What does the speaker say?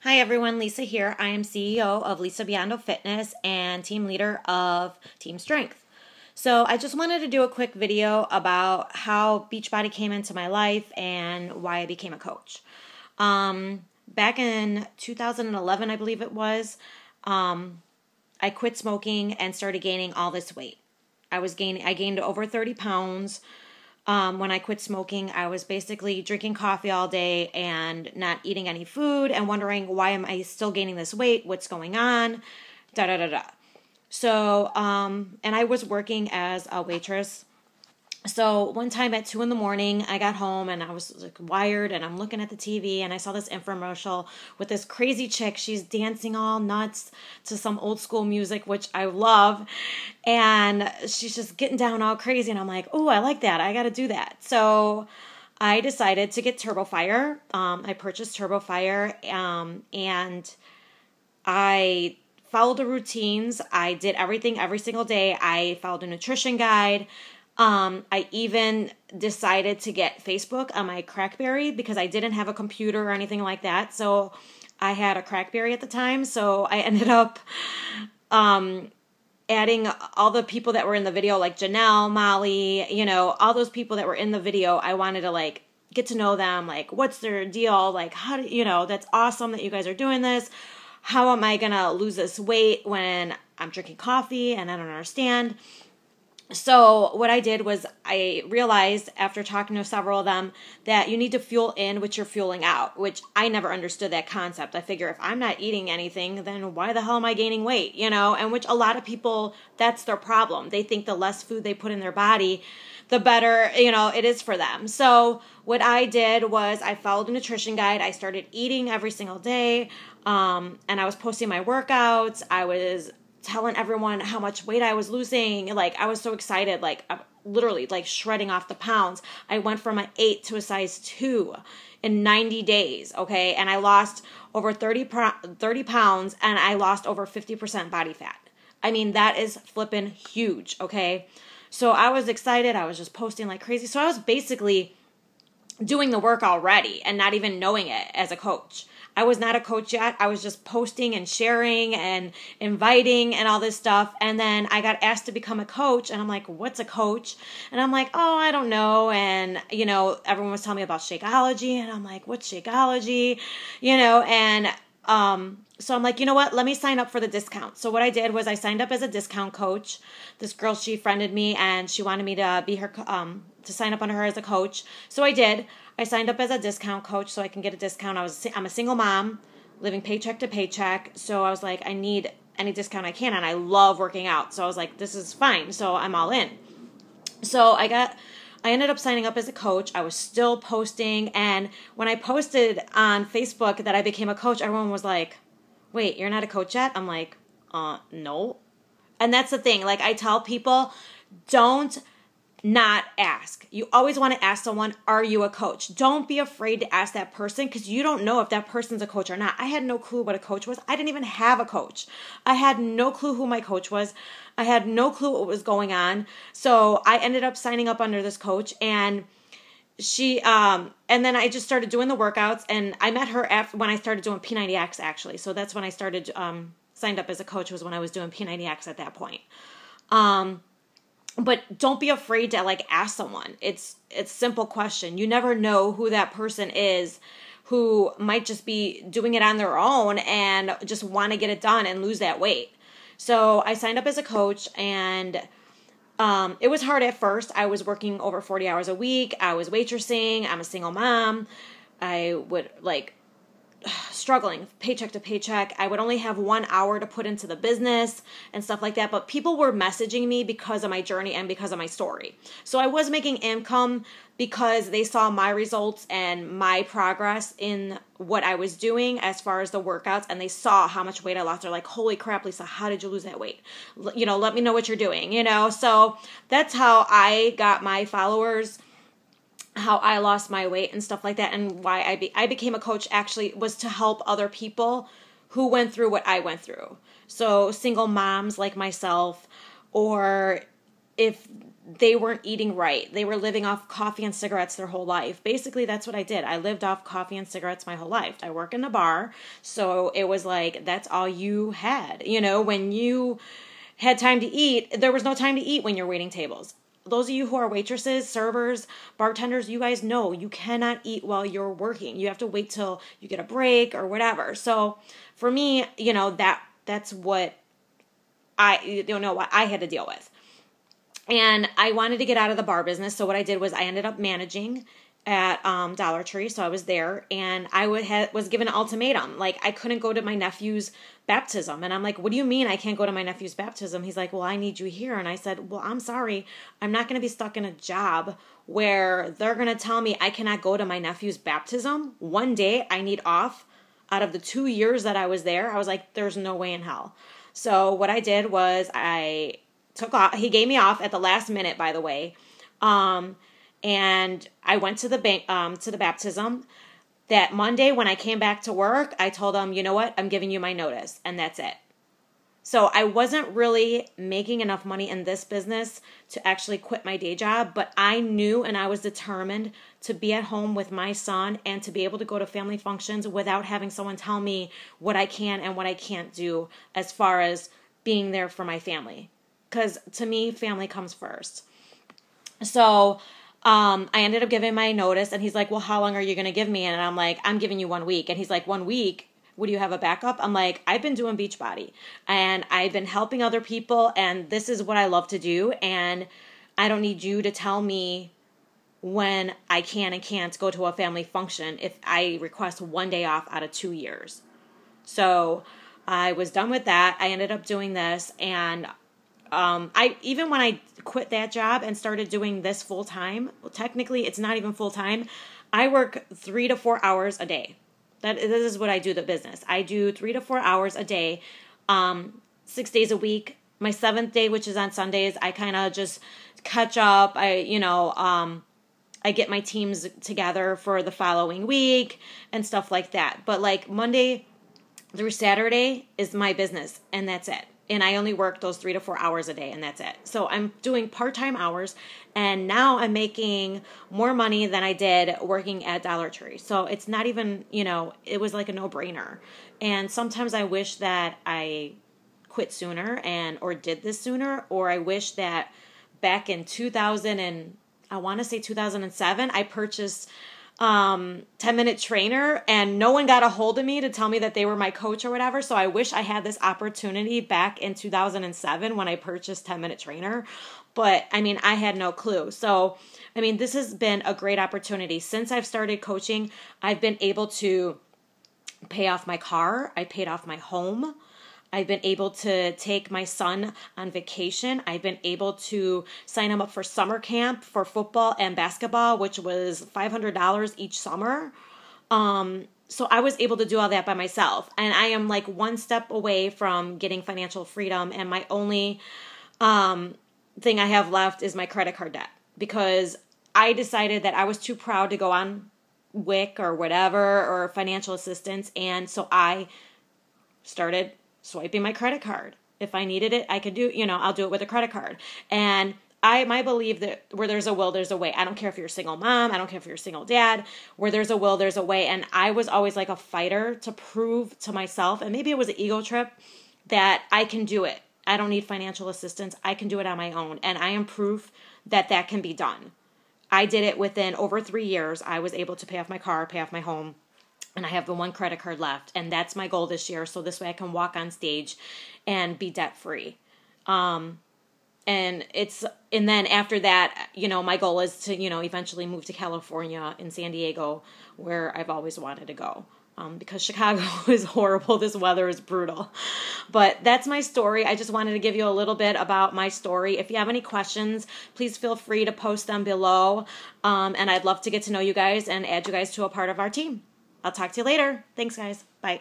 Hi everyone, Lisa here. I am CEO of Lisa Biondo Fitness and team leader of Team Strength. So I just wanted to do a quick video about how Beachbody came into my life and why I became a coach. Back in 2011, I believe it was, I quit smoking and started gaining all this weight. I gained over 30 pounds. When I quit smoking, I was basically drinking coffee all day and not eating any food and wondering, why am I still gaining this weight? What's going on? Da da da da. So, and I was working as a waitress. So one time at 2 a.m, I got home and I was like wired and I'm looking at the TV and I saw this infomercial with this crazy chick. She's dancing all nuts to some old school music, which I love. And she's just getting down all crazy. And I'm like, oh, I like that. I got to do that. So I decided to get TurboFire. I purchased TurboFire and I followed the routines. I did everything every single day. I followed a nutrition guide. I even decided to get Facebook on my Crackberry because I didn't have a computer or anything like that. So I had a Crackberry at the time. So I ended up adding all the people that were in the video, like Janelle, Molly, all those people that were in the video. I wanted to get to know them. Like, what's their deal? Like, how do that's awesome that you guys are doing this. How am I going to lose this weight when I'm drinking coffee and I don't understand? So what I did was I realized after talking to several of them that you need to fuel in what you're fueling out, which I never understood that concept. I figure if I'm not eating anything, then why the hell am I gaining weight, and which a lot of people, that's their problem. They think the less food they put in their body, the better, it is for them. So what I did was I followed a nutrition guide. I started eating every single day, and I was posting my workouts. I was telling everyone how much weight I was losing. I was so excited, literally shredding off the pounds. I went from an 8 to a size 2 in 90 days, okay? And I lost over 30 pounds and I lost over 50% body fat. I mean, that is flipping huge, okay? So I was excited. I was just posting like crazy. So I was basically doing the work already and not even knowing it as a coach. I was not a coach yet. I was just posting and sharing and inviting and all this stuff. And then I got asked to become a coach. And I'm like, what's a coach? And I'm like, oh, I don't know. And, everyone was telling me about Shakeology. And I'm like, what's Shakeology? And so I'm like, you know what? Let me sign up for the discount. So what I did was I signed up as a discount coach. This girl, she friended me and she wanted me to be her, to sign up under her as a coach. So I did. I signed up as a discount coach so I can get a discount. I'm a single mom living paycheck to paycheck. So I was like, I need any discount I can. And I love working out. So I was like, this is fine. So I'm all in. So I ended up signing up as a coach. I was still posting. And when I posted on Facebook that I became a coach, everyone was like, wait, you're not a coach yet? I'm like, no. And that's the thing. I tell people, don't not ask. You always want to ask someone, are you a coach? Don't be afraid to ask that person because you don't know if that person's a coach or not. I had no clue what a coach was. I didn't even have a coach. I had no clue who my coach was. I had no clue what was going on. So I ended up signing up under this coach and she, and then I just started doing the workouts and I met her after when I started doing P90X actually. So that's when I started, signed up as a coach was when I was doing P90X at that point. But don't be afraid to ask someone. It's a simple question. You never know who that person is who might just be doing it on their own and just want to get it done and lose that weight. So I signed up as a coach and it was hard at first. I was working over 40 hours a week. I was waitressing. I'm a single mom. I would struggling paycheck to paycheck. I would only have 1 hour to put into the business and stuff like that. But people were messaging me because of my journey and because of my story. So I was making income because they saw my results and my progress in what I was doing as far as the workouts. And they saw how much weight I lost. They're like, holy crap, Lisa, how did you lose that weight? Let me know what you're doing, So that's how I got my followers, how I lost my weight and stuff like that, and why I became a coach actually was to help other people who went through what I went through. So single moms like myself, or if they weren't eating right. They were living off coffee and cigarettes their whole life. Basically, that's what I did. I lived off coffee and cigarettes my whole life. I work in a bar, so it was like that's all you had. You know, when you had time to eat, there was no time to eat when you're waiting tables. Those of you who are waitresses, servers, bartenders, you guys know you cannot eat while you're working. You have to wait till you get a break or whatever. So for me, you know, that's what I don't know what I had to deal with. And I wanted to get out of the bar business. So what I did was I ended up managing at Dollar Tree. So I was there, and I was given an ultimatum. Like, I couldn't go to my nephew's baptism. And I'm like, what do you mean I can't go to my nephew's baptism? He's like, well, I need you here. And I said, well, I'm sorry. I'm not going to be stuck in a job where they're going to tell me I cannot go to my nephew's baptism. One day I need off out of the 2 years that I was there. I was like, there's no way in hell. So what I did was I took off. He gave me off at the last minute, by the way. And I went to the baptism. That Monday when I came back to work, I told him, you know what? I'm giving you my notice, and that's it. So I wasn't really making enough money in this business to actually quit my day job, but I knew and I was determined to be at home with my son and to be able to go to family functions without having someone tell me what I can and what I can't do as far as being there for my family. Because to me, family comes first. So I ended up giving my notice, and he's like, well, how long are you going to give me? And I'm like, I'm giving you 1 week. And he's like, 1 week? Would you have a backup? I'm like, I've been doing Beachbody, and I've been helping other people, and this is what I love to do, and I don't need you to tell me when I can and can't go to a family function if I request 1 day off out of 2 years. So I was done with that. I ended up doing this, and even when I quit that job and started doing this full time, well, technically it's not even full time. I work 3 to 4 hours a day. This is what I do, the business. I do 3 to 4 hours a day, 6 days a week. My 7th day, which is on Sundays, I kind of just catch up. I get my teams together for the following week and stuff like that. But like Monday through Saturday is my business, and that's it. And I only work those 3 to 4 hours a day, and that's it. So I'm doing part-time hours, and now I'm making more money than I did working at Dollar Tree. So it's not even, it was like a no-brainer. And sometimes I wish that I quit sooner or did this sooner, or I wish that back in 2007, I purchased 10-minute trainer, and no one got a hold of me to tell me that they were my coach or whatever. So I wish I had this opportunity back in 2007 when I purchased 10-minute trainer. But I had no clue. So, this has been a great opportunity. Since I've started coaching, I've been able to pay off my car. I paid off my home. I've been able to take my son on vacation. I've been able to sign him up for summer camp for football and basketball, which was $500 each summer. So I was able to do all that by myself. And I am like one step away from getting financial freedom. And my only thing I have left is my credit card debt, because I decided that I was too proud to go on WIC or whatever or financial assistance. And so I started swiping my credit card. If I needed it, I could do, I'll do it with a credit card. And I believe that where there's a will, there's a way. I don't care if you're a single mom. I don't care if you're a single dad. Where there's a will, there's a way. And I was always like a fighter to prove to myself, and maybe it was an ego trip, that I can do it. I don't need financial assistance. I can do it on my own. And I am proof that that can be done. I did it within over 3 years. I was able to pay off my car, pay off my home. And I have the one credit card left, and that's my goal this year. So this way I can walk on stage and be debt free. And then after that, my goal is to, eventually move to California in San Diego, where I've always wanted to go. Because Chicago is horrible. This weather is brutal. But that's my story. I just wanted to give you a little bit about my story. If you have any questions, please feel free to post them below. And I'd love to get to know you guys and add you guys to a part of our team. I'll talk to you later. Thanks, guys. Bye.